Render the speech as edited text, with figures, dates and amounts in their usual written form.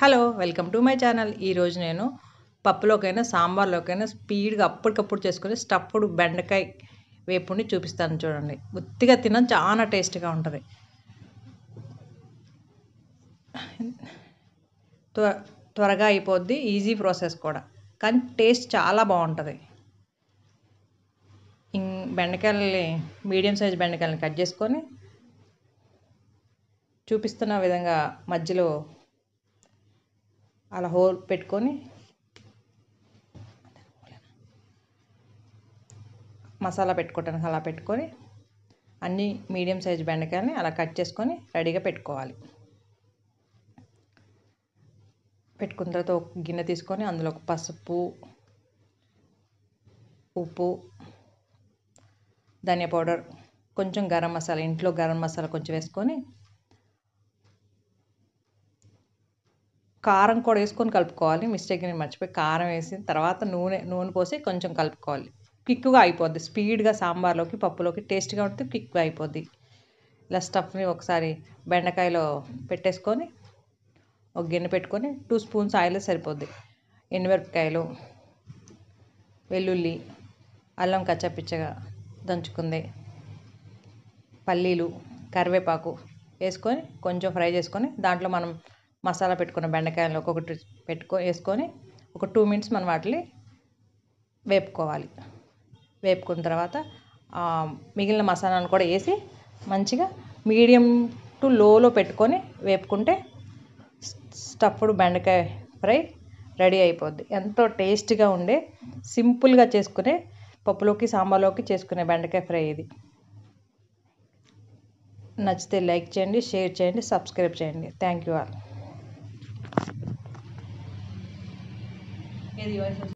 Hello welcome to my channel. ఈరోజు నేను పప్పులోకైనా సాంబార్లోకైనా స్పీడ్గా అప్పటికప్పుడు చేసుకుని స్టఫ్డ్ బెండకాయ వేపుని చూపిస్తాను చూడండి. ఉత్తిగా తినడం చాలా టేస్ట్గా ఉంటుంది. త్వరగా అయిపోద్ది, ఈజీ ప్రాసెస్ కూడా, కానీ టేస్ట్ చాలా బాగుంటుంది. బెండకాయలని మీడియం సైజ్ బెండకాయలని కట్ చేసుకొని చూపిస్తున్న విధంగా మధ్యలో అలా హోల్ పెట్టుకొని మసాలా పెట్టుకోవటానికి అలా పెట్టుకొని అన్ని మీడియం సైజ్ బెండకాయలని అలా కట్ చేసుకొని రెడీగా పెట్టుకోవాలి. పెట్టుకున్న తర్వాత ఒక గిన్నె తీసుకొని అందులో పసుపు, ఉప్పు, ధనియా పౌడర్, కొంచెం గరం మసాలా, ఇంట్లో గరం మసాలా కొంచెం వేసుకొని కారం కూడా వేసుకొని కలుపుకోవాలి. మిస్టేక్ నేను మర్చిపోయి కారం వేసిన తర్వాత నూనె పోసి కొంచెం కలుపుకోవాలి. క్విక్గా అయిపోద్ది. స్పీడ్గా సాంబార్లోకి పప్పులోకి టేస్ట్గా ఉంటుంది, క్విక్గా అయిపోద్ది. ఇలా స్టఫ్ని ఒకసారి బెండకాయలో పెట్టేసుకొని ఒక గిన్నె పెట్టుకొని 2 స్పూన్స్ ఆయిల్ సరిపోద్ది. ఎండుమిరపకాయలు, వెల్లుల్లి, అల్లం కచ్చాపిచ్చగా దంచుకుంది, పల్లీలు, కరివేపాకు వేసుకొని కొంచెం ఫ్రై చేసుకొని దాంట్లో మనం మసాలా పెట్టుకున్న బెండకాయలు ఒక్కొక్కటి వేసుకొని ఒక 2 మినిట్స్ మనం వాటిని వేపుకోవాలి. వేపుకున్న తర్వాత మిగిలిన మసాలాను కూడా వేసి మంచిగా మీడియం టు లోలో పెట్టుకొని వేపుకుంటే స్టఫ్డ్ బెండకాయ ఫ్రై రెడీ అయిపోద్ది. ఎంతో టేస్ట్గా ఉండే, సింపుల్గా చేసుకునే, పప్పులోకి సాంబార్లోకి చేసుకునే బెండకాయ ఫ్రై ఇది. నచ్చితే లైక్ చేయండి, షేర్ చేయండి, సబ్స్క్రైబ్ చేయండి. Thank you all.